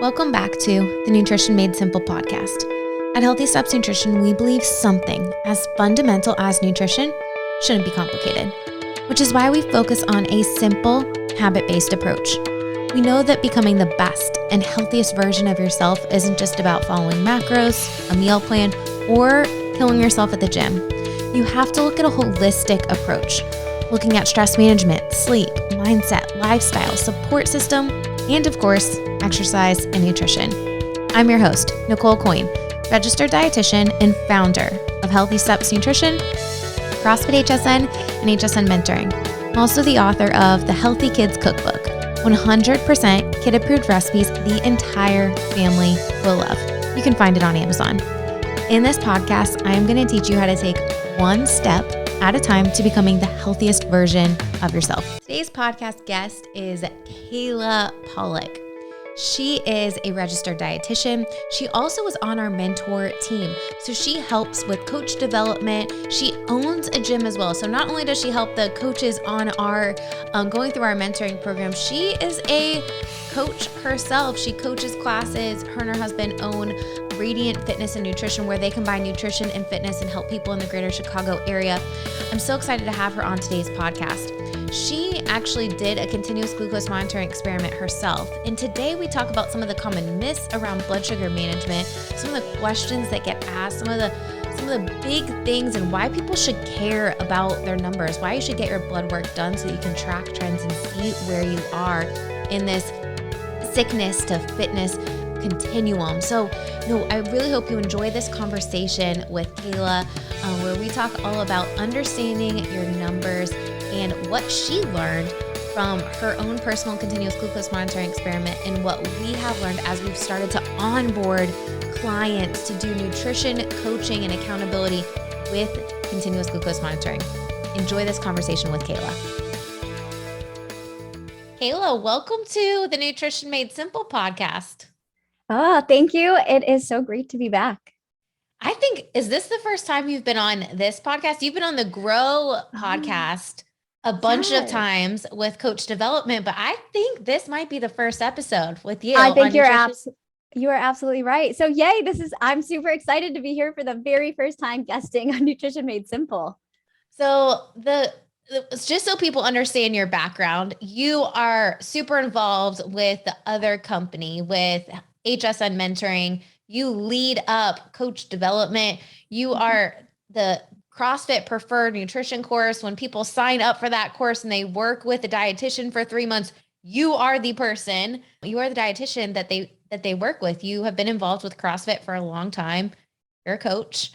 Welcome back to the Nutrition Made Simple podcast. At Healthy Steps Nutrition, we believe something as fundamental as nutrition shouldn't be complicated, which is why we focus on a simple, habit-based approach. We know that becoming the best and healthiest version of yourself isn't just about following macros, a meal plan, or killing yourself at the gym. You have to look at a holistic approach, looking at stress management, sleep, mindset, lifestyle, support system, and of course, exercise and nutrition. I'm your host, Nicole Coyne, registered dietitian and founder of Healthy Steps Nutrition, CrossFit HSN, and HSN Mentoring. I'm also the author of the Healthy Kids Cookbook, 100% kid-approved recipes the entire family will love. You can find it on Amazon. In this podcast, I am going to teach you how to take one step at a time to becoming the healthiest version of yourself. Today's podcast guest is Kayla Pollock. She is a registered dietitian. She also is on our mentor team. So she helps with coach development. She owns a gym as well. So not only does she help the coaches on our going through our mentoring program, she is a coach herself. She coaches classes. Her and her husband own Radiant Fitness and Nutrition, where they combine nutrition and fitness and help people in the greater Chicago area. I'm so excited to have her on today's podcast. She actually did a continuous glucose monitoring experiment herself. And today we talk about some of the common myths around blood sugar management, some of the questions that get asked, some of the big things, and why people should care about their numbers, why you should get your blood work done so that you can track trends and see where you are in this sickness to fitness continuum. So, I really hope you enjoy this conversation with Kayla, where we talk all about understanding your numbers and what she learned from her own personal continuous glucose monitoring experiment and what we have learned as we've started to onboard clients to do nutrition, coaching, and accountability with continuous glucose monitoring. Enjoy this conversation with Kayla. Kayla, welcome to the Nutrition Made Simple podcast. Oh, thank you. It is so great to be back. I think, is this the first time you've been on this podcast? You've been on the Grow podcast a bunch of times with coach development, but I think this might be the first episode with you. I think you are absolutely right. So yay, I'm super excited to be here for the very first time guesting on Nutrition Made Simple. So just so people understand your background, you are super involved with the other company, with HSN Mentoring. You lead up coach development. You are the CrossFit preferred nutrition course. When people sign up for that course and they work with a dietitian for 3 months, you are the person, you are the dietitian that they work with. You have been involved with CrossFit for a long time. You're a coach,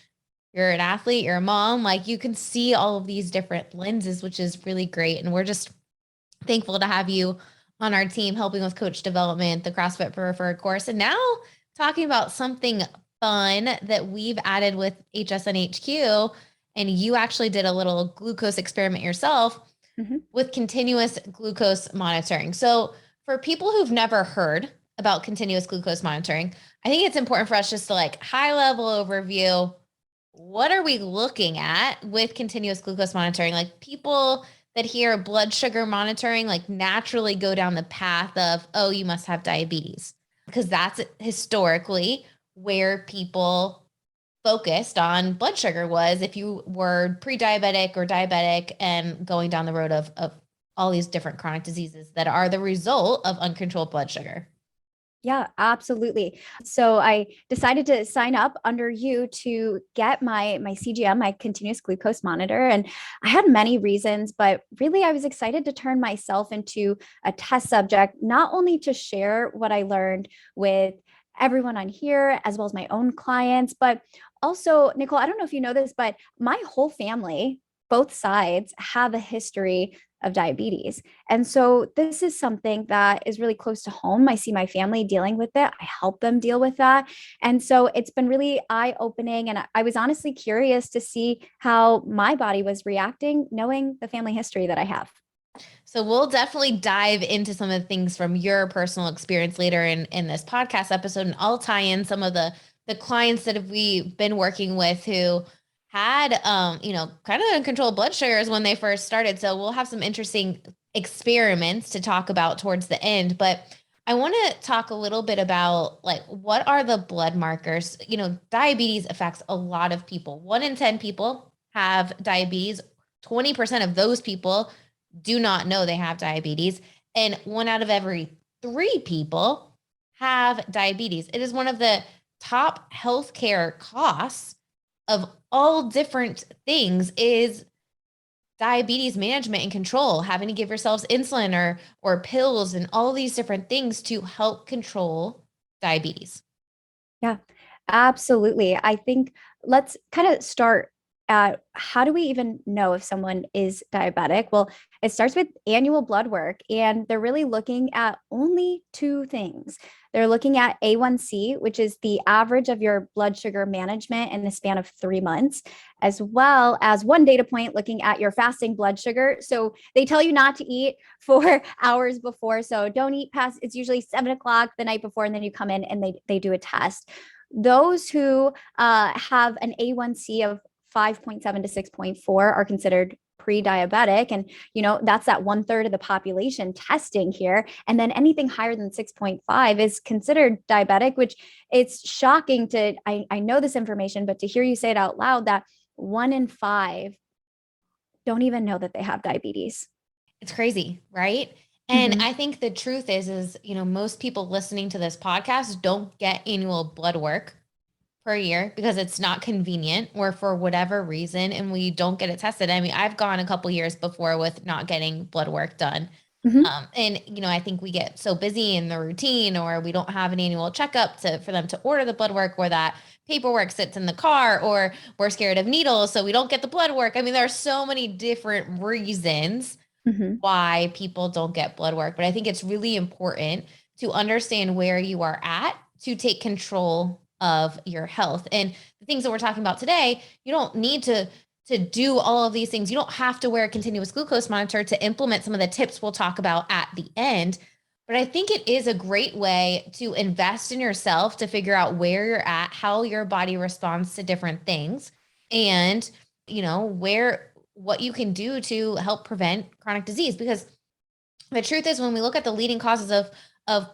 you're an athlete, you're a mom. Like, you can see all of these different lenses, which is really great. And we're just thankful to have you on our team helping with coach development, the CrossFit preferred course, and now talking about something fun that we've added with HSN HQ. And you actually did a little glucose experiment yourself with continuous glucose monitoring. So for people who've never heard about continuous glucose monitoring, I think it's important for us just to high level overview. What are we looking at with continuous glucose monitoring? Like, people that hear blood sugar monitoring, naturally go down the path of, oh, you must have diabetes, because that's historically where people focused on blood sugar was if you were pre-diabetic or diabetic and going down the road of all these different chronic diseases that are the result of uncontrolled blood sugar. Yeah, absolutely. So I decided to sign up under you to get my CGM, my continuous glucose monitor. And I had many reasons, but really I was excited to turn myself into a test subject, not only to share what I learned with everyone on here, as well as my own clients, but also, Nicole, I don't know if you know this, but my whole family, both sides, have a history of diabetes. And so this is something that is really close to home. I see my family dealing with it. I help them deal with that. And so it's been really eye-opening. And I was honestly curious to see how my body was reacting, knowing the family history that I have. So we'll definitely dive into some of the things from your personal experience later in this podcast episode. And I'll tie in some of the clients that we've been working with who had, kind of uncontrolled blood sugars when they first started. So we'll have some interesting experiments to talk about towards the end. But I want to talk a little bit about like what are the blood markers? Diabetes affects a lot of people. 1 in 10 people have diabetes. 20% of those people do not know they have diabetes. And 1 out of every 3 people have diabetes. It is one of the top healthcare costs of all different things is diabetes management and control, having to give yourselves insulin or pills and all these different things to help control diabetes. Yeah, absolutely. I think let's kind of start at how do we even know if someone is diabetic? Well, it starts with annual blood work, and they're really looking at only two things. They're looking at A1C, which is the average of your blood sugar management in the span of 3 months, as well as one data point looking at your fasting blood sugar. So they tell you not to eat 4 hours before. So don't eat past, it's usually 7 o'clock the night before, and then you come in and they do a test. Those who have an A1C of 5.7 to 6.4 are considered pre-diabetic, and that's that 1/3 of the population testing here. And then anything higher than 6.5 is considered diabetic, which it's shocking to I know this information, but to hear you say it out loud that 1 in 5 don't even know that they have diabetes. It's crazy, right? And I think the truth is, most people listening to this podcast don't get annual blood work per year because it's not convenient or for whatever reason, and we don't get it tested. I mean, I've gone a couple years before with not getting blood work done. And I think we get so busy in the routine, or we don't have an annual checkup for them to order the blood work, or that paperwork sits in the car, or we're scared of needles, so we don't get the blood work. I mean, there are so many different reasons why people don't get blood work, but I think it's really important to understand where you are at to take control of your health. And the things that we're talking about today, you don't need to do all of these things. You don't have to wear a continuous glucose monitor to implement some of the tips we'll talk about at the end. But I think it is a great way to invest in yourself to figure out where you're at, how your body responds to different things, and what you can do to help prevent chronic disease. Because the truth is, when we look at the leading causes of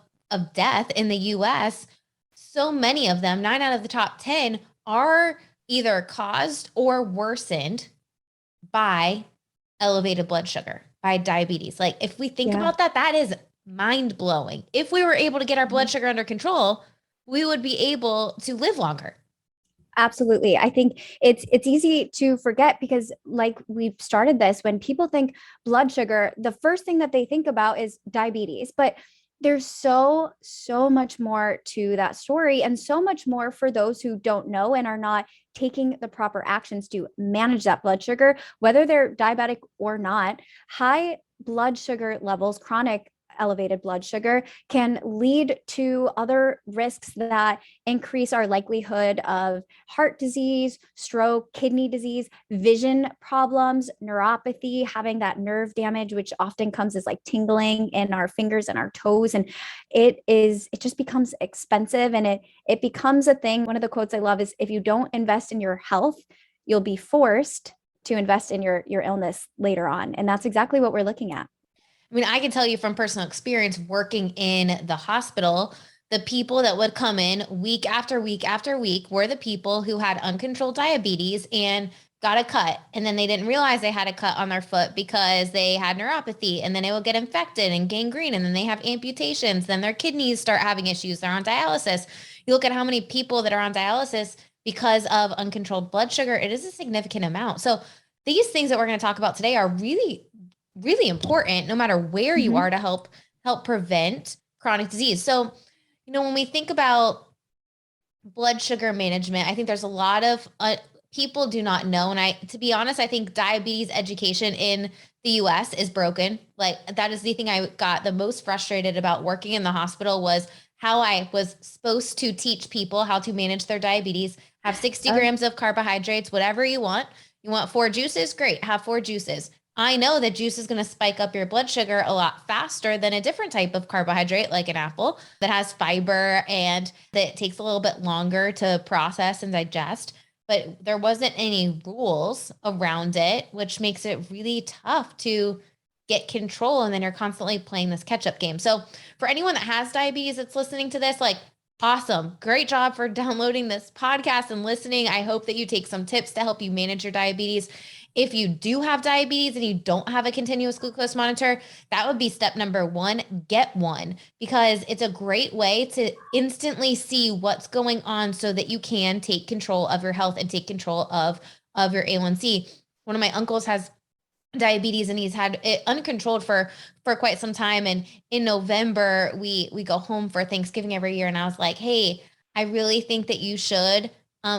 death in the US, so many of them, 9 out of the top 10, are either caused or worsened by elevated blood sugar, by diabetes. Like, if we think about that, that is mind blowing. If we were able to get our blood sugar under control, we would be able to live longer. Absolutely. I think it's easy to forget because like we've started this, when people think blood sugar, the first thing that they think about is diabetes, but there's so much more to that story, and so much more for those who don't know and are not taking the proper actions to manage that blood sugar, whether they're diabetic or not. High blood sugar levels, chronic elevated blood sugar, can lead to other risks that increase our likelihood of heart disease, stroke, kidney disease, vision problems, neuropathy, having that nerve damage, which often comes as like tingling in our fingers and our toes. And it just becomes expensive, and it becomes a thing. One of the quotes I love is, if you don't invest in your health, you'll be forced to invest in your illness later on. And that's exactly what we're looking at. I mean, I can tell you from personal experience working in the hospital, the people that would come in week after week after week were the people who had uncontrolled diabetes and got a cut. And then they didn't realize they had a cut on their foot because they had neuropathy, and then it would get infected and gangrene. And then they have amputations. Then their kidneys start having issues. They're on dialysis. You look at how many people that are on dialysis because of uncontrolled blood sugar, it is a significant amount. So these things that we're going to talk about today are really important no matter where you are, to help prevent chronic disease. So, when we think about blood sugar management, I think there's a lot of people do not know. And to be honest, I think diabetes education in the US is broken. Like, that is the thing I got the most frustrated about working in the hospital, was how I was supposed to teach people how to manage their diabetes, have 60 grams of carbohydrates, whatever you want. You want 4 juices? Great. Have 4 juices. I know that juice is going to spike up your blood sugar a lot faster than a different type of carbohydrate, like an apple, that has fiber and that takes a little bit longer to process and digest. But there wasn't any rules around it, which makes it really tough to get control. And then you're constantly playing this catch-up game. So for anyone that has diabetes that's listening to this, like, awesome. Great job for downloading this podcast and listening. I hope that you take some tips to help you manage your diabetes. If you do have diabetes and you don't have a continuous glucose monitor, that would be step number one, get one, because it's a great way to instantly see what's going on so that you can take control of your health and take control of your A1C. One of my uncles has diabetes and he's had it uncontrolled for quite some time. And in November, we go home for Thanksgiving every year. And I was like, hey, I really think that you should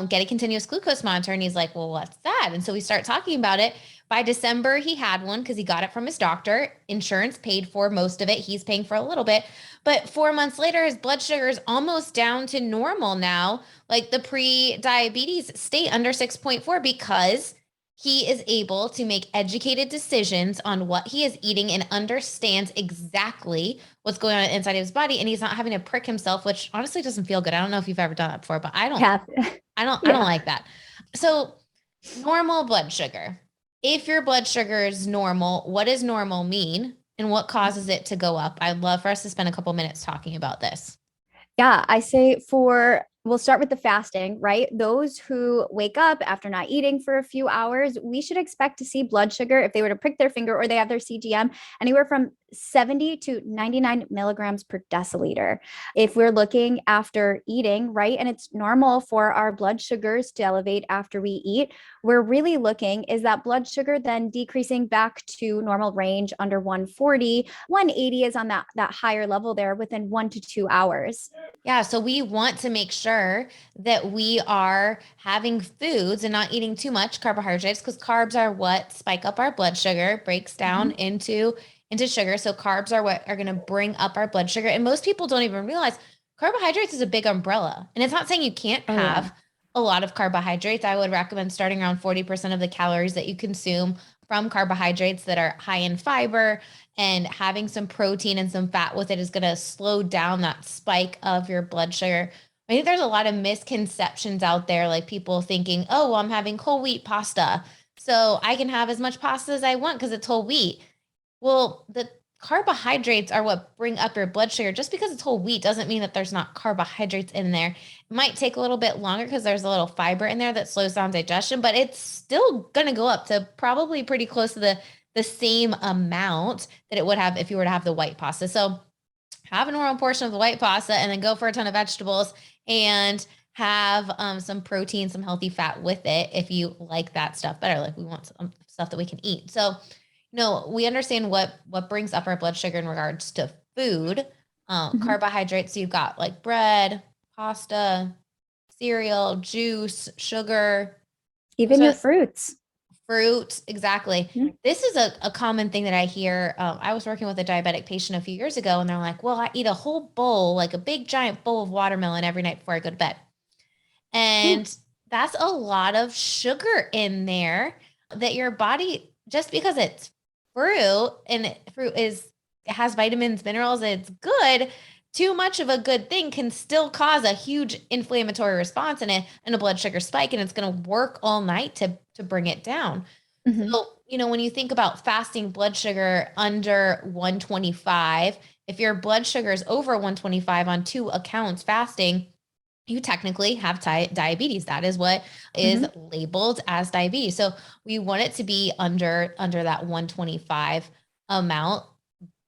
get a continuous glucose monitor. And he's like, well, what's that? And so we start talking about it. By December, he had one because he got it from his doctor. Insurance paid for most of it. He's paying for a little bit. But 4 months later, his blood sugar is almost down to normal now. Like the pre-diabetes state under 6.4, because he is able to make educated decisions on what he is eating and understands exactly what's going on inside of his body. And he's not having to prick himself, which honestly doesn't feel good. I don't know if you've ever done that before, but I don't like that. So normal blood sugar. If your blood sugar is normal, what does normal mean and what causes it to go up? I'd love for us to spend a couple minutes talking about this. Yeah, I say we'll start with the fasting, right? Those who wake up after not eating for a few hours, we should expect to see blood sugar, if they were to prick their finger or they have their CGM, anywhere from 70 to 99 milligrams per deciliter. If we're looking after eating, right, and it's normal for our blood sugars to elevate after we eat, we're really looking, is that blood sugar then decreasing back to normal range under 140? 180 is on that higher level there within 1 to 2 hours. Yeah, so we want to make sure that we are having foods and not eating too much carbohydrates, because carbs are what spike up our blood sugar, breaks down into sugar. So carbs are what are going to bring up our blood sugar. And most people don't even realize carbohydrates is a big umbrella. And it's not saying you can't have a lot of carbohydrates. I would recommend starting around 40% of the calories that you consume from carbohydrates that are high in fiber, and having some protein and some fat with it is going to slow down that spike of your blood sugar. I think there's a lot of misconceptions out there, like people thinking, oh, well, I'm having whole wheat pasta, so I can have as much pasta as I want because it's whole wheat. Well, the carbohydrates are what bring up your blood sugar. Just because it's whole wheat doesn't mean that there's not carbohydrates in there. It might take a little bit longer because there's a little fiber in there that slows down digestion, but it's still going to go up to probably pretty close to the same amount that it would have if you were to have the white pasta. So have a normal portion of the white pasta and then go for a ton of vegetables and have some protein, some healthy fat with it if you like that stuff better. Like we want some stuff that we can eat. So no, we understand what brings up our blood sugar in regards to food, carbohydrates. So you've got like bread, pasta, cereal, juice, sugar, even your fruits. Fruit, exactly. Mm-hmm. This is a common thing that I hear. I was working with a diabetic patient a few years ago, and they're like, well, I eat a whole bowl, like a big giant bowl of watermelon every night before I go to bed. And that's a lot of sugar in there that your body, just because it's fruit and it has vitamins, minerals, it's good. Too much of a good thing can still cause a huge inflammatory response and a blood sugar spike, and it's going to work all night to bring it down. So, when you think about fasting blood sugar under 125, if your blood sugar is over 125 on 2 accounts fasting, you technically have diabetes. That is what is labeled as diabetes. So we want it to be under that 125 amount.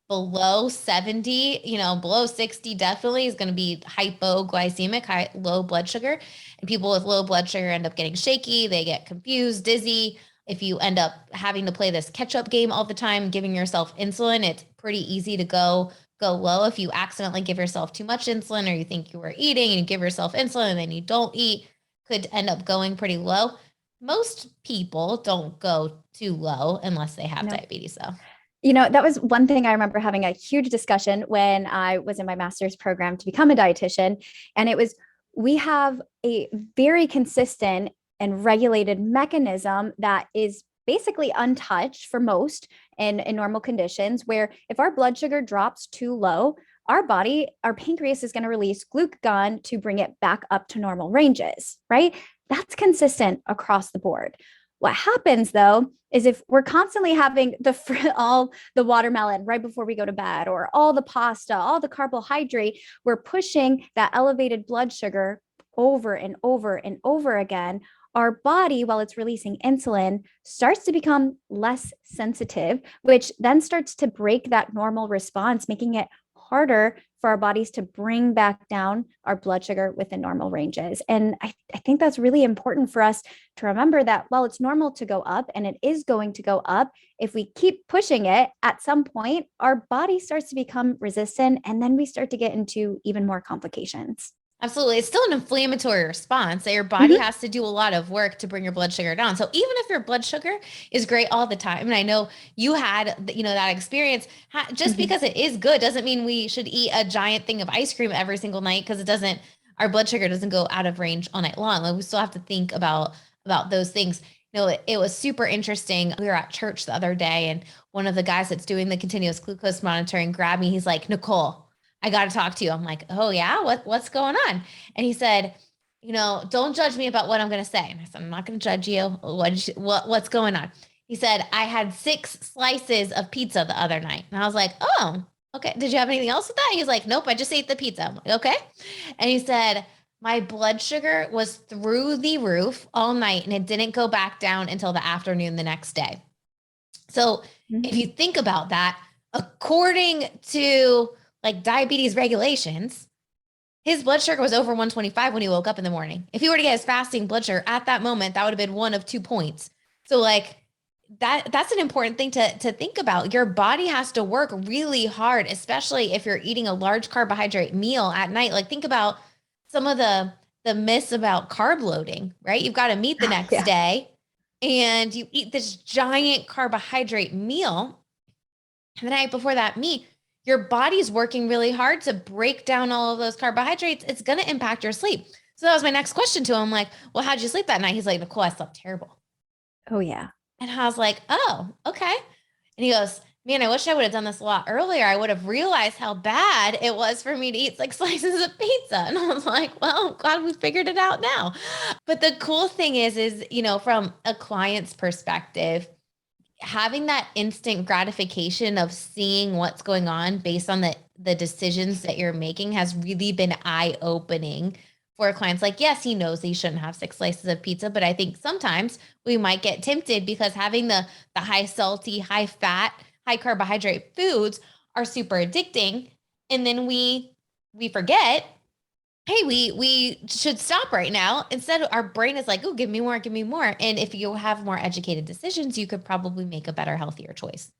Below 70, below 60 definitely is going to be hypoglycemic, low blood sugar. And people with low blood sugar end up getting shaky. They get confused, dizzy. If you end up having to play this catch-up game all the time, giving yourself insulin, it's pretty easy to go low. If you accidentally give yourself too much insulin, or you think you were eating and you give yourself insulin and then you don't eat, could end up going pretty low. Most people don't go too low unless they have diabetes, though. That was one thing I remember having a huge discussion when I was in my master's program to become a dietitian. And it was, we have a very consistent and regulated mechanism that is basically untouched for most in normal conditions, where if our blood sugar drops too low, our pancreas is going to release glucagon to bring it back up to normal ranges, right? That's consistent across the board. What happens though is if we're constantly having all the watermelon right before we go to bed, or all the pasta, all the carbohydrate, we're pushing that elevated blood sugar over and over and over again. Our body, while it's releasing insulin, starts to become less sensitive, which then starts to break that normal response, making it harder for our bodies to bring back down our blood sugar within normal ranges. And I think that's really important for us to remember, that while it's normal to go up, and it is going to go up, if we keep pushing it, at some point, our body starts to become resistant, and then we start to get into even more complications. Absolutely. It's still an inflammatory response that your body Mm-hmm. has to do a lot of work to bring your blood sugar down. So even if your blood sugar is great all the time, and I know you had, that experience, just Mm-hmm. because it is good doesn't mean we should eat a giant thing of ice cream every single night, because our blood sugar doesn't go out of range all night long. Like, we still have to think about those things. It was super interesting. We were at church the other day, and one of the guys that's doing the continuous glucose monitoring grabbed me. He's like, "Nicole, I got to talk to you." I'm like, "Oh yeah, what's going on?" And he said, "Don't judge me about what I'm going to say." And I said, "I'm not going to judge you. What's going on?" He said, "I had 6 slices of pizza the other night." And I was like, "Oh, okay. Did you have anything else with that?" He's like, "Nope, I just ate the pizza." I'm like, "Okay." And he said, "My blood sugar was through the roof all night, and it didn't go back down until the afternoon the next day." So if you think about that, according to like diabetes regulations, his blood sugar was over 125 when he woke up in the morning. If he were to get his fasting blood sugar at that moment, that would have been one of 2 points. So like that's an important thing to think about. Your body has to work really hard, especially if you're eating a large carbohydrate meal at night. Like, think about some of the myths about carb loading, right? You've got to meet the next Yeah. day, and you eat this giant carbohydrate meal. And the night before that meet, your body's working really hard to break down all of those carbohydrates. It's going to impact your sleep. So that was my next question to him. Like, "Well, how'd you sleep that night?" He's like, "Nicole, I slept terrible." Oh, yeah. And I was like, "Oh, okay." And he goes, "Man, I wish I would have done this a lot earlier. I would have realized how bad it was for me to eat 6 slices of pizza." And I was like, "Well, I'm glad we figured it out now." But the cool thing is, from a client's perspective, having that instant gratification of seeing what's going on based on the decisions that you're making has really been eye-opening for clients. Like, yes, he knows he shouldn't have 6 slices of pizza, but I think sometimes we might get tempted because having the high salty, high fat, high carbohydrate foods are super addicting. And then we forget, hey, we should stop right now. Instead, our brain is like, "Oh, give me more, give me more." And if you have more educated decisions, you could probably make a better, healthier choice.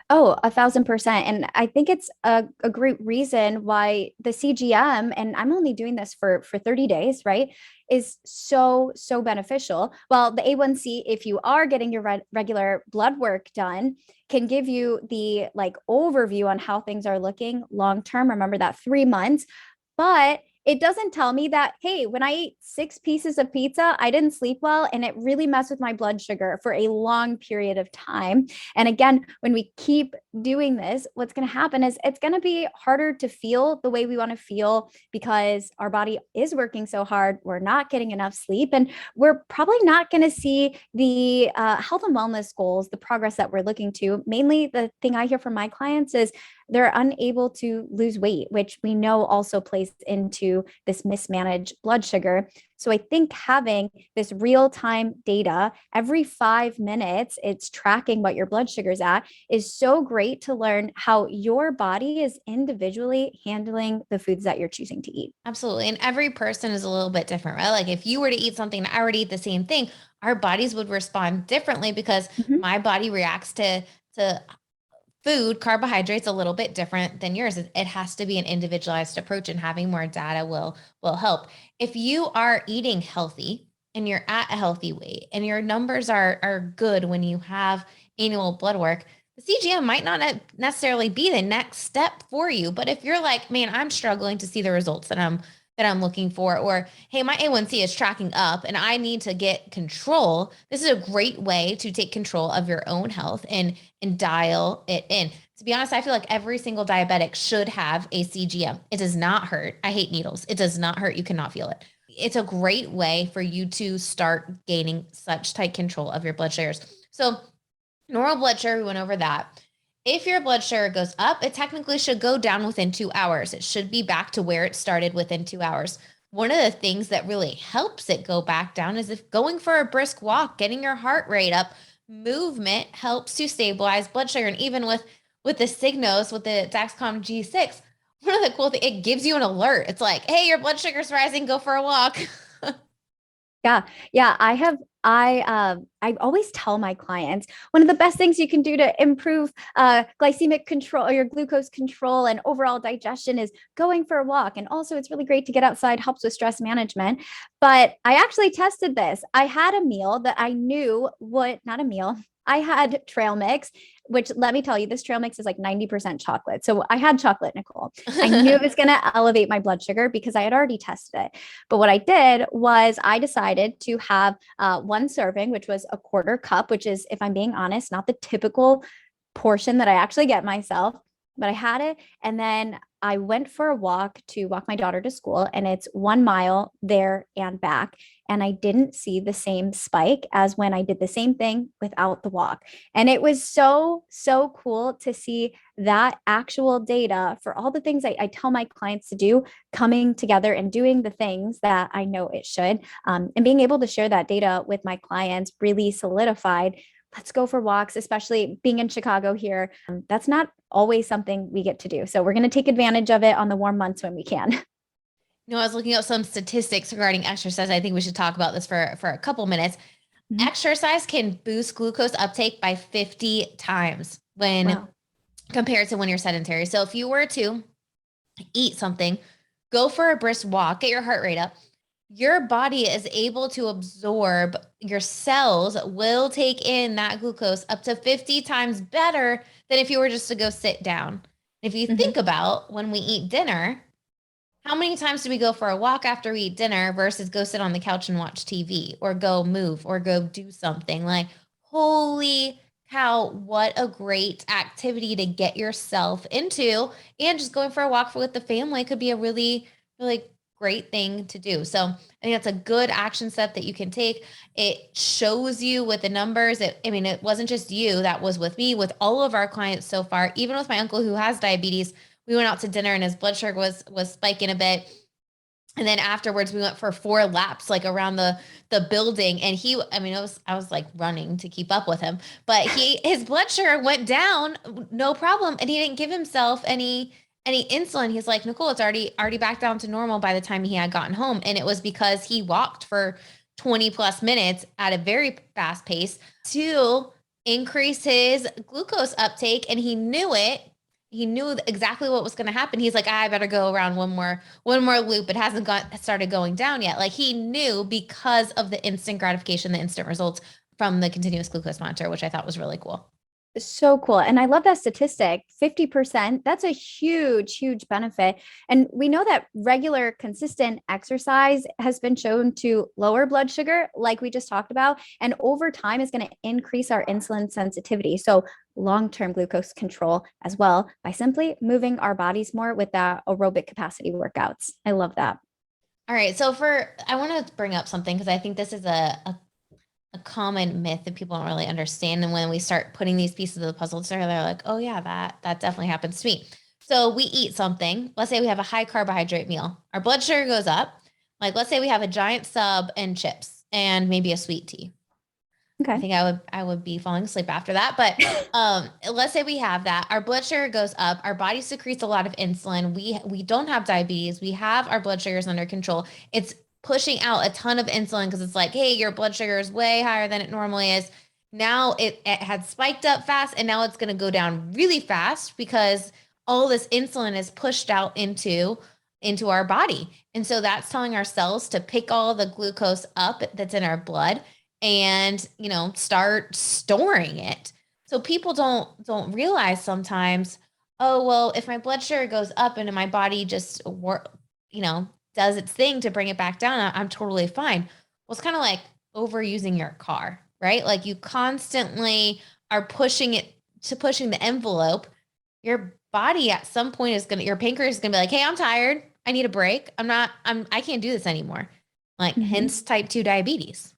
Oh, 1,000%. And I think it's a great reason why the CGM, and I'm only doing this for 30 days, right, is so, so beneficial. Well, the A1C, if you are getting your regular blood work done, can give you the like overview on how things are looking long term. Remember that 3 months. But it doesn't tell me that, hey, when I ate 6 pieces of pizza, I didn't sleep well, and it really messed with my blood sugar for a long period of time. And again, when we keep doing this, what's going to happen is it's going to be harder to feel the way we want to feel, because our body is working so hard. We're not getting enough sleep, and we're probably not going to see the health and wellness goals, the progress that we're looking to. Mainly, the thing I hear from my clients is they're unable to lose weight, which we know also plays into this mismanaged blood sugar. So I think having this real time data every 5 minutes, it's tracking what your blood sugar's at, is so great to learn how your body is individually handling the foods that you're choosing to eat. Absolutely. And every person is a little bit different, right? Like, if you were to eat something and I were to eat the same thing, our bodies would respond differently, because Mhm. my body reacts to food, carbohydrates, a little bit different than yours. It has to be an individualized approach, and having more data will help. If you are eating healthy and you're at a healthy weight and your numbers are good when you have annual blood work, the CGM might not necessarily be the next step for you. But if you're like, "Man, I'm struggling to see the results that I'm looking for," or, "Hey, my A1C is tracking up and I need to get control," this is a great way to take control of your own health and dial it in. To be honest, I feel like every single diabetic should have a CGM. It does not hurt. I hate needles. It does not hurt. You cannot feel it. it's a great way for you to start gaining such tight control of your blood sugars. So normal blood sugar, we went over that. If your blood sugar goes up, it technically should go down within 2 hours. It should be back to where it started within 2 hours. One of the things that really helps it go back down is if going for a brisk walk, getting your heart rate up, movement helps to stabilize blood sugar. And even with the Signos, with the Dexcom G6, one of the cool things, it gives you an alert. It's like, hey, your blood sugar's rising, go for a walk. Yeah. Yeah. I always tell my clients one of the best things you can do to improve glycemic control or your glucose control and overall digestion is going for a walk. And also it's really great to get outside, helps with stress management. But I actually tested this. I had a meal that I knew what, not a meal. I had trail mix, which let me tell you, this trail mix is like 90% chocolate. So I had chocolate, Nicole. I knew it was going to elevate my blood sugar because I had already tested it. But what I did was I decided to have one serving, which was a quarter cup, which is, if I'm being honest, not the typical portion that I actually get myself, but I had it. And then I went for a walk to walk my daughter to school, and it's 1 mile there and back. And I didn't see the same spike as when I did the same thing without the walk. And it was so, so cool to see that actual data for all the things I tell my clients to do coming together and doing the things that I know it should. And being able to share that data with my clients really solidified. Let's go for walks, especially being in Chicago here. That's not always something we get to do. So we're going to take advantage of it on the warm months when we can. I was looking up some statistics regarding exercise. I think we should talk about this for a couple minutes. Mm-hmm. Exercise can boost glucose uptake by 50 times when compared to when you're sedentary. So if you were to eat something, go for a brisk walk, get your heart rate up, your body is able to absorb, your cells will take in that glucose up to 50 times better than if you were just to go sit down. If you think about when we eat dinner, how many times do we go for a walk after we eat dinner versus go sit on the couch and watch TV or go move or go do something? Like, holy cow, what a great activity to get yourself into. And just going for a walk with the family could be a really, really great thing to do. So I think that's a good action step that you can take. It shows you with the numbers. It wasn't just you that was with me, with all of our clients so far, even with my uncle who has diabetes. We went out to dinner and his blood sugar was spiking a bit. And then afterwards we went for 4 laps, like around the building. And I was like running to keep up with him, but his blood sugar went down, no problem. And he didn't give himself any insulin. He's like, Nicole, it's already back down to normal by the time he had gotten home. And it was because he walked for 20 plus minutes at a very fast pace to increase his glucose uptake. And he knew it. He knew exactly what was going to happen. He's like, I better go around one more loop. It hasn't started going down yet. Like, he knew because of the instant gratification, the instant results from the continuous glucose monitor, which I thought was really cool. So cool. And I love that statistic, 50%. That's a huge, huge benefit. And we know that regular, consistent exercise has been shown to lower blood sugar, like we just talked about, and over time is going to increase our insulin sensitivity. So long-term glucose control as well by simply moving our bodies more with that aerobic capacity workouts. I love that. All right. So I want to bring up something because I think this is a common myth that people don't really understand. And when we start putting these pieces of the puzzle together, they're like, oh yeah, that definitely happens to me. So we eat something. Let's say we have a high carbohydrate meal. Our blood sugar goes up. Like, let's say we have a giant sub and chips and maybe a sweet tea. Okay. I think I would be falling asleep after that. But let's say we have that. Our blood sugar goes up. Our body secretes a lot of insulin. We don't have diabetes. We have our blood sugars under control. It's pushing out a ton of insulin because it's like, hey, your blood sugar is way higher than it normally is. Now it had spiked up fast, and now it's going to go down really fast because all this insulin is pushed out into our body. And so that's telling our cells to pick all the glucose up that's in our blood and, start storing it. So people don't realize sometimes, oh, well, if my blood sugar goes up and my body just does its thing to bring it back down, I'm totally fine. Well, it's kind of like overusing your car, right? Like, you constantly are pushing the envelope. Your body at some point your pancreas is going to be like, hey, I'm tired. I need a break. I can't do this anymore. like Mhm. hence type 2 diabetes.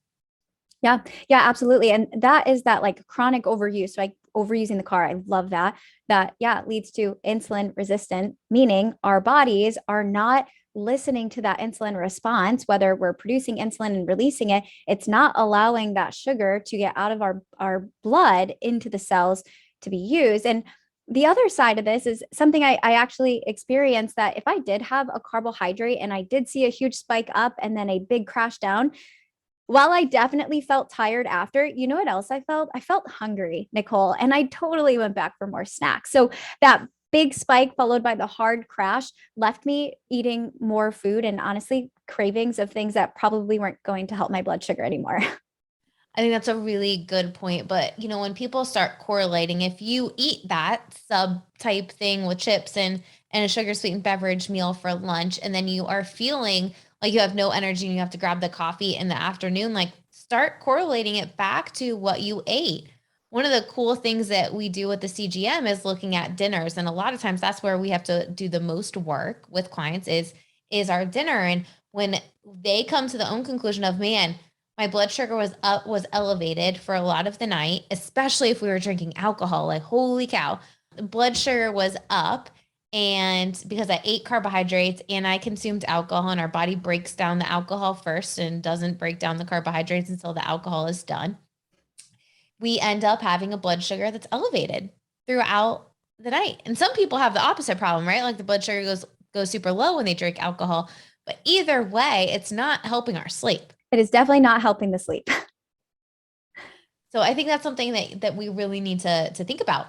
Yeah. Yeah, absolutely. And that is that like chronic overuse, like overusing the car. I love that. That, yeah, leads to insulin resistant, meaning our bodies are not listening to that insulin response, whether we're producing insulin and releasing it, it's not allowing that sugar to get out of our blood into the cells to be used. And the other side of this is something I actually experienced that if I did have a carbohydrate and I did see a huge spike up and then a big crash down, while I definitely felt tired after, you know what else I felt? I felt hungry, Nicole, and I totally went back for more snacks. So that big spike followed by the hard crash left me eating more food and honestly cravings of things that probably weren't going to help my blood sugar anymore. I think that's a really good point. But, when people start correlating, if you eat that sub type thing with chips and a sugar sweetened beverage meal for lunch, and then you are feeling like you have no energy and you have to grab the coffee in the afternoon, like start correlating it back to what you ate. One of the cool things that we do with the CGM is looking at dinners. And a lot of times that's where we have to do the most work with clients is our dinner. And when they come to the own conclusion of, man, my blood sugar was elevated for a lot of the night, especially if we were drinking alcohol. Like, holy cow, blood sugar was up. And because I ate carbohydrates and I consumed alcohol, and our body breaks down the alcohol first and doesn't break down the carbohydrates until the alcohol is done, we end up having a blood sugar that's elevated throughout the night. And some people have the opposite problem, right? Like the blood sugar goes super low when they drink alcohol. But either way, it's not helping our sleep. It is definitely not helping the sleep. So I think that's something that we really need to think about.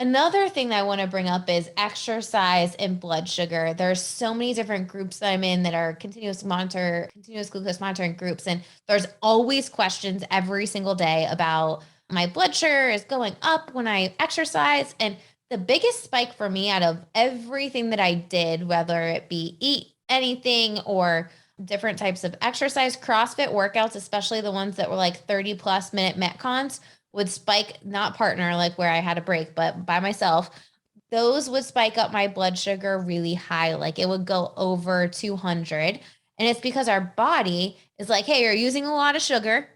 Another thing that I want to bring up is exercise and blood sugar. There's so many different groups that I'm in that are continuous glucose monitoring groups. And there's always questions every single day about my blood sugar is going up when I exercise. And the biggest spike for me out of everything that I did, whether it be eat anything or different types of exercise, CrossFit workouts, especially the ones that were like 30+ minute Metcons, would spike, not partner, like where I had a break, but by myself, those would spike up my blood sugar really high. Like it would go over 200. And it's because our body is like, hey, you're using a lot of sugar.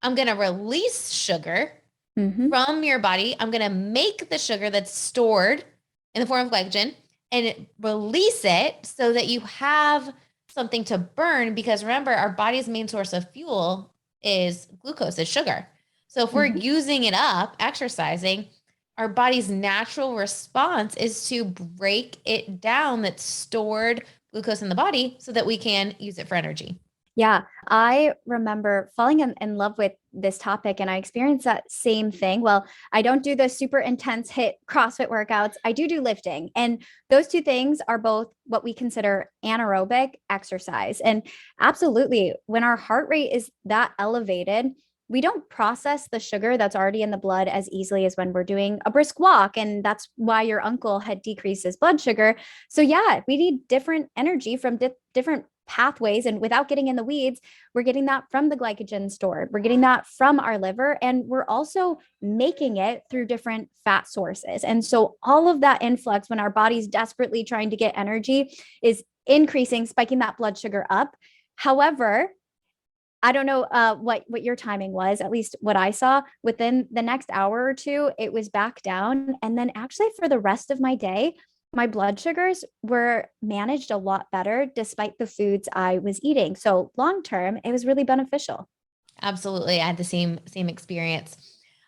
I'm going to release sugar Mhm. from your body. I'm going to make the sugar that's stored in the form of glycogen and release it so that you have something to burn. Because remember, our body's main source of fuel is glucose, is sugar. So if we're Mhm. using it up, exercising, our body's natural response is to break it down, that's stored glucose in the body, so that we can use it for energy. Yeah, I remember falling in love with this topic and I experienced that same thing. Well, I don't do the super intense hit CrossFit workouts. I do lifting. And those two things are both what we consider anaerobic exercise. And absolutely, when our heart rate is that elevated, we don't process the sugar that's already in the blood as easily as when we're doing a brisk walk. And that's why your uncle had decreased his blood sugar. So, yeah, we need different energy from different pathways. And without getting in the weeds, we're getting that from the glycogen stored. We're getting that from our liver. And we're also making it through different fat sources. And so all of that influx, when our body's desperately trying to get energy, is increasing, spiking that blood sugar up. However, I don't know what your timing was. At least what I saw within the next hour or two, it was back down. And then actually for the rest of my day, my blood sugars were managed a lot better despite the foods I was eating. So long term, it was really beneficial. Absolutely. I had the same experience.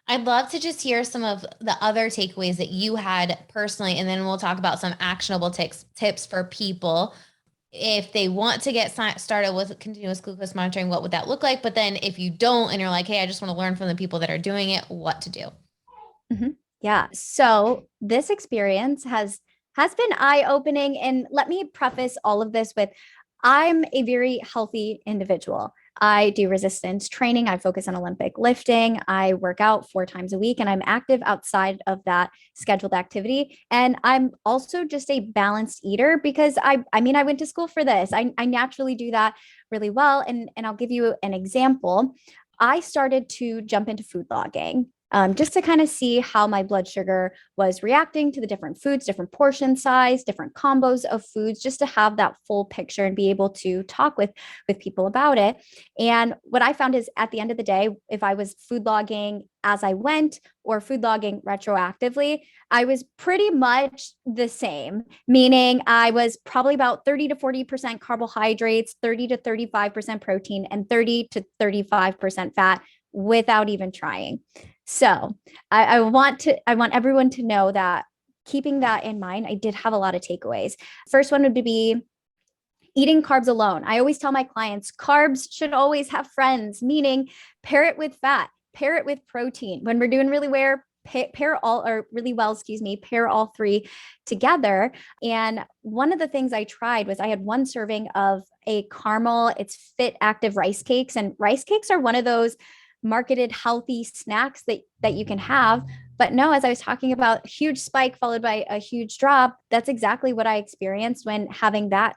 I'd love to just hear some of the other takeaways that you had personally, and then we'll talk about some actionable tips for people if they want to get started with continuous glucose monitoring. What would that look like? But then if you don't, and you're like, hey, I just want to learn from the people that are doing it, what to do. Mhm. Yeah. So this experience has been eye-opening. And let me preface all of this with I'm a very healthy individual. I do resistance training. I focus on Olympic lifting. I work out 4 times a week and I'm active outside of that scheduled activity. And I'm also just a balanced eater because I mean, I went to school for this. I naturally do that really well. And I'll give you an example. I started to jump into food logging just to kind of see how my blood sugar was reacting to the different foods, different portion size, different combos of foods, just to have that full picture and be able to talk with people about it. And what I found is at the end of the day, if I was food logging as I went or food logging retroactively, I was pretty much the same, meaning I was probably about 30 to 40% carbohydrates, 30 to 35% protein, and 30 to 35% fat without even trying. So I want everyone to know that keeping that in mind, I did have a lot of takeaways. First one would be eating carbs alone. I always tell my clients carbs should always have friends, meaning pair it with fat, pair it with protein. When we're doing really well, pair all three together. And one of the things I tried was I had one serving of a caramel, it's Fit Active rice cakes. And rice cakes are one of those marketed healthy snacks that you can have. But no, as I was talking about, huge spike followed by a huge drop. That's exactly what I experienced when having that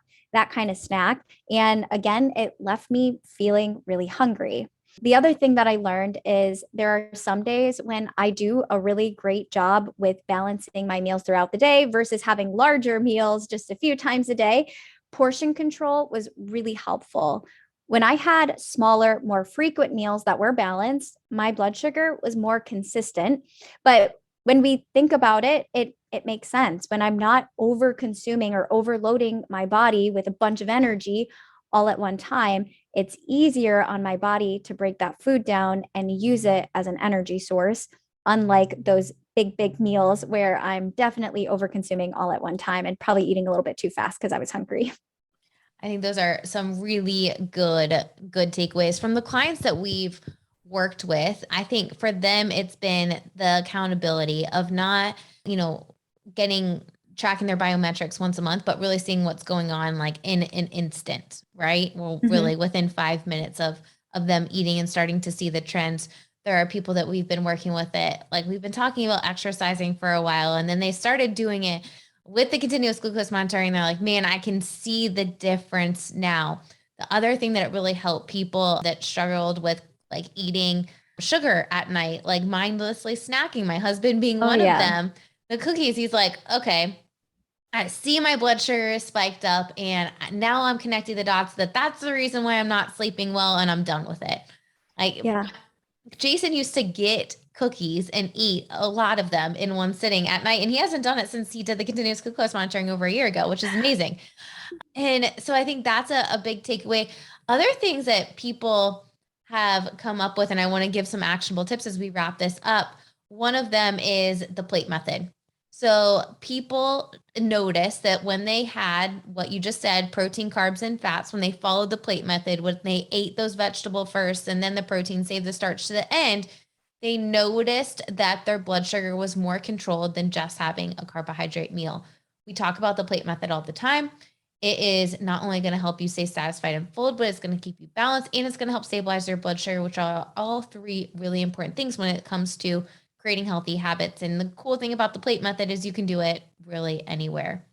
kind of snack. And again, it left me feeling really hungry. The other thing that I learned is there are some days when I do a really great job with balancing my meals throughout the day versus having larger meals just a few times a day. Portion control was really helpful. When I had smaller, more frequent meals that were balanced, my blood sugar was more consistent. But when we think about it, it makes sense. When I'm not over consuming or overloading my body with a bunch of energy all at one time, it's easier on my body to break that food down and use it as an energy source, unlike those big meals where I'm definitely over consuming all at one time and probably eating a little bit too fast because I was hungry. I think those are some really good takeaways from the clients that we've worked with. I think for them, it's been the accountability of not, tracking their biometrics once a month, but really seeing what's going on like in an instant, right? Well, really within 5 minutes of them eating and starting to see the trends. There are people that we've been working with it. Like we've been talking about exercising for a while, and then they started doing it with the continuous glucose monitoring. They're like, man, I can see the difference now. The other thing that it really helped people that struggled with like eating sugar at night, like mindlessly snacking, my husband being one of them, the cookies, he's like, okay, I see my blood sugar is spiked up and now I'm connecting the dots that's the reason why I'm not sleeping well and I'm done with it. Like Jason used to get cookies and eat a lot of them in one sitting at night. And he hasn't done it since he did the continuous glucose monitoring over a year ago, which is amazing. And so I think that's a big takeaway. Other things that people have come up with, and I want to give some actionable tips as we wrap this up. One of them is the plate method. So people noticed that when they had what you just said, protein, carbs, and fats, when they followed the plate method, when they ate those vegetables first and then the protein, save the starch to the end, they noticed that their blood sugar was more controlled than just having a carbohydrate meal. We talk about the plate method all the time. It is not only going to help you stay satisfied and full, but it's going to keep you balanced and it's going to help stabilize your blood sugar, which are all three really important things when it comes to creating healthy habits. And the cool thing about the plate method is you can do it really anywhere.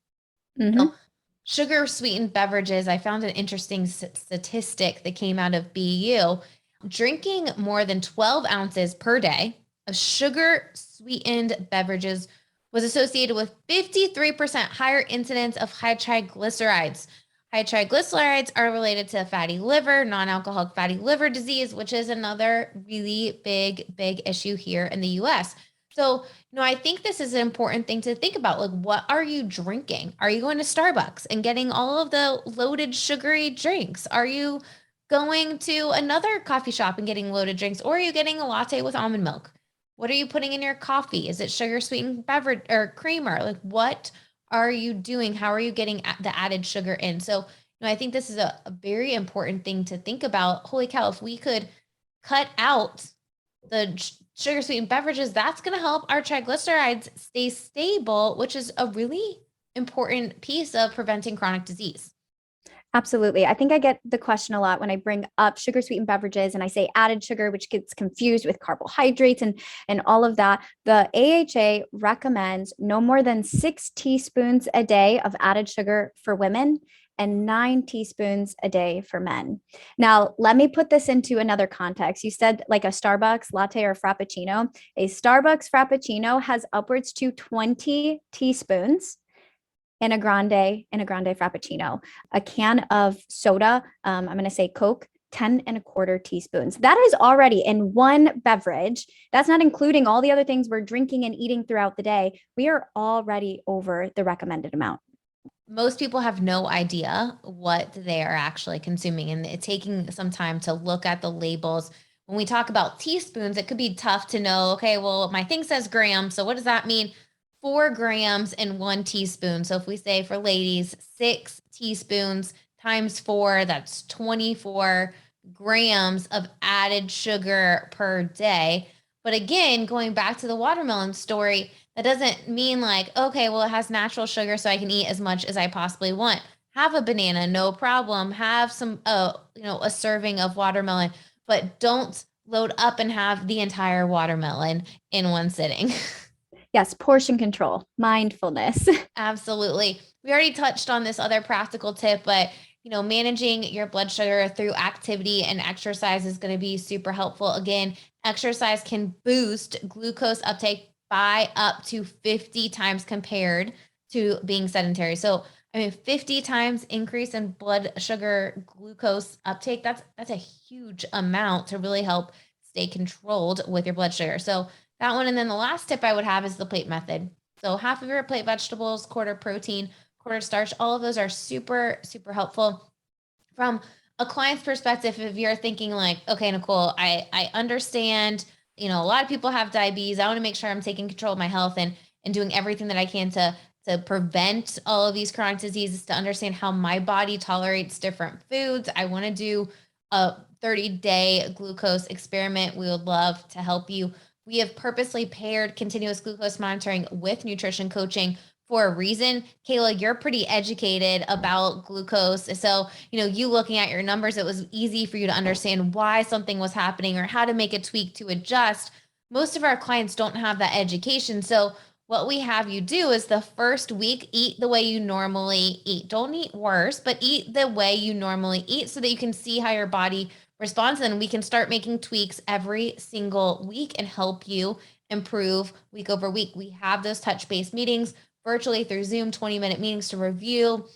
Sugar sweetened beverages. I found an interesting statistic that came out of BU. Drinking more than 12 ounces per day of sugar sweetened beverages was associated with 53% higher incidence of high triglycerides. High triglycerides are related to fatty liver, non-alcoholic fatty liver disease, which is another really big issue here in the US. So, I think this is an important thing to think about. Like, what are you drinking? Are you going to Starbucks and getting all of the loaded sugary drinks? Are you going to another coffee shop and getting loaded drinks? Or are you getting a latte with almond milk? What are you putting in your coffee? Is it sugar sweetened beverage or creamer? Like, what are you doing? How are you getting the added sugar in? So, I think this is a very important thing to think about. Holy cow, if we could cut out the sugar sweetened beverages, that's going to help our triglycerides stay stable, which is a really important piece of preventing chronic disease. Absolutely. I think I get the question a lot when I bring up sugar sweetened beverages and I say added sugar, which gets confused with carbohydrates and all of that. The AHA recommends no more than 6 teaspoons a day of added sugar for women and 9 teaspoons a day for men. Now, let me put this into another context. You said like a Starbucks latte or frappuccino. A Starbucks frappuccino has upwards to 20 teaspoons in a grande frappuccino. A can of soda, I'm going to say Coke, 10 1/4 teaspoons. That is already in one beverage. That's not including all the other things we're drinking and eating throughout the day. We are already over the recommended amount. Most people have no idea what they are actually consuming, and it's taking some time to look at the labels. When we talk about teaspoons, it could be tough to know, okay, well, my thing says grams. So what does that mean? 4 grams in 1 teaspoon. So if we say for ladies, 6 teaspoons times 4, that's 24 grams of added sugar per day. But again, going back to the watermelon story, that doesn't mean like, okay, well, it has natural sugar, so I can eat as much as I possibly want. Have a banana, no problem. Have some, a serving of watermelon, but don't load up and have the entire watermelon in one sitting. Yes, portion control, mindfulness. Absolutely. We already touched on this other practical tip, but managing your blood sugar through activity and exercise is going to be super helpful. Again, exercise can boost glucose uptake by up to 50 times compared to being sedentary. So, 50 times increase in blood sugar glucose uptake, that's a huge amount to really help stay controlled with your blood sugar. So that one. And then the last tip I would have is the plate method. So half of your plate vegetables, quarter protein, quarter starch, all of those are super, super helpful. From a client's perspective, if you're thinking like, okay, Nicole, I understand, a lot of people have diabetes. I want to make sure I'm taking control of my health and doing everything that I can to prevent all of these chronic diseases, to understand how my body tolerates different foods. I want to do a 30-day glucose experiment. We would love to help you. We have purposely paired continuous glucose monitoring with nutrition coaching for a reason. Kayla, you're pretty educated about glucose. So, you looking at your numbers, it was easy for you to understand why something was happening or how to make a tweak to adjust. Most of our clients don't have that education. So what we have you do is the first week, eat the way you normally eat. Don't eat worse, but eat the way you normally eat so that you can see how your body responds. And we can start making tweaks every single week and help you improve week over week. We have those touch-based meetings virtually through Zoom, 20-minute meetings to review.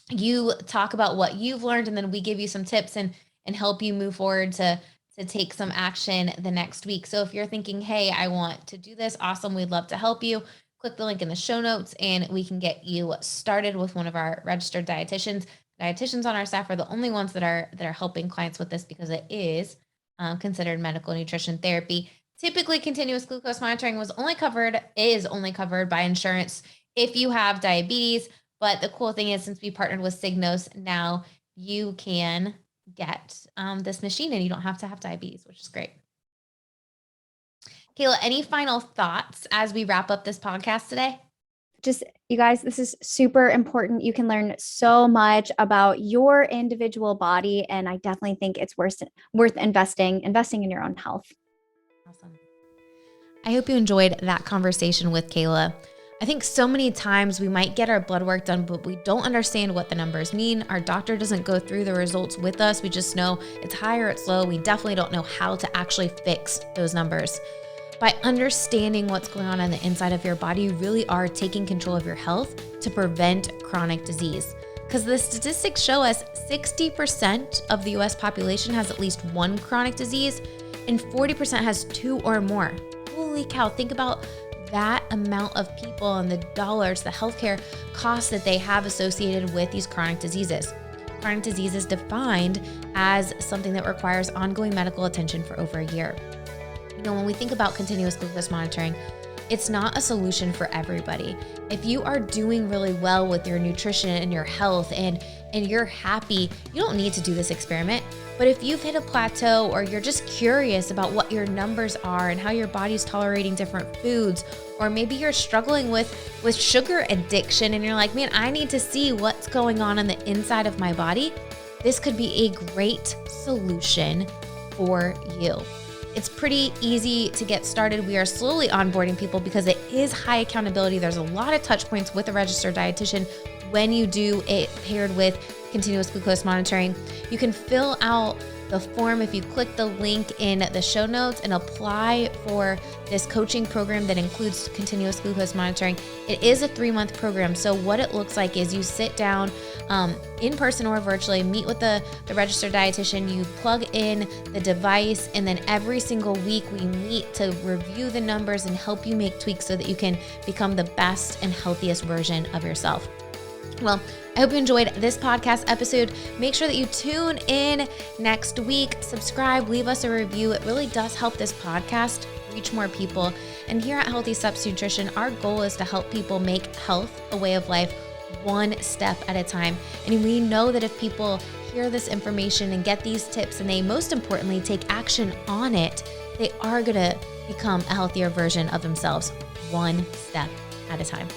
You talk about what you've learned, and then we give you some tips and help you move forward to take some action the next week. So if you're thinking, hey, I want to do this, awesome, we'd love to help you. Click the link in the show notes and we can get you started with one of our registered dietitians. Dietitians on our staff are the only ones that are helping clients with this because it is considered medical nutrition therapy. Typically, continuous glucose monitoring is only covered by insurance if you have diabetes. But the cool thing is, since we partnered with Signos, now you can get this machine and you don't have to have diabetes, which is great. Kayla, any final thoughts as we wrap up this podcast today? Just, you guys, this is super important. You can learn so much about your individual body, and I definitely think it's worth investing in your own health. Awesome. I hope you enjoyed that conversation with Kayla. I think so many times we might get our blood work done, but we don't understand what the numbers mean. Our doctor doesn't go through the results with us. We just know it's high or it's low. We definitely don't know how to actually fix those numbers. By understanding what's going on the inside of your body, you really are taking control of your health to prevent chronic disease. Because the statistics show us 60% of the US population has at least one chronic disease and 40% has 2 or more. Holy cow, think about that amount of people and the dollars, the healthcare costs that they have associated with these chronic diseases. Chronic disease is defined as something that requires ongoing medical attention for over a year. When we think about continuous glucose monitoring, it's not a solution for everybody. If you are doing really well with your nutrition and your health and you're happy, you don't need to do this experiment. But if you've hit a plateau or you're just curious about what your numbers are and how your body's tolerating different foods, or maybe you're struggling with sugar addiction and you're like, man, I need to see what's going on the inside of my body, this could be a great solution for you. It's pretty easy to get started. We are slowly onboarding people because it is high accountability. There's a lot of touch points with a registered dietitian when you do it paired with continuous glucose monitoring. You can fill out the form if you click the link in the show notes and apply for this coaching program that includes continuous glucose monitoring. It is a 3-month program. So what it looks like is you sit down in person or virtually, meet with the registered dietitian, you plug in the device, and then every single week we meet to review the numbers and help you make tweaks so that you can become the best and healthiest version of yourself. Well, I hope you enjoyed this podcast episode. Make sure that you tune in next week, subscribe, leave us a review. It really does help this podcast reach more people. And here at Healthy Steps Nutrition, our goal is to help people make health a way of life, one step at a time. And we know that if people hear this information and get these tips, and they most importantly take action on it, they are going to become a healthier version of themselves, one step at a time.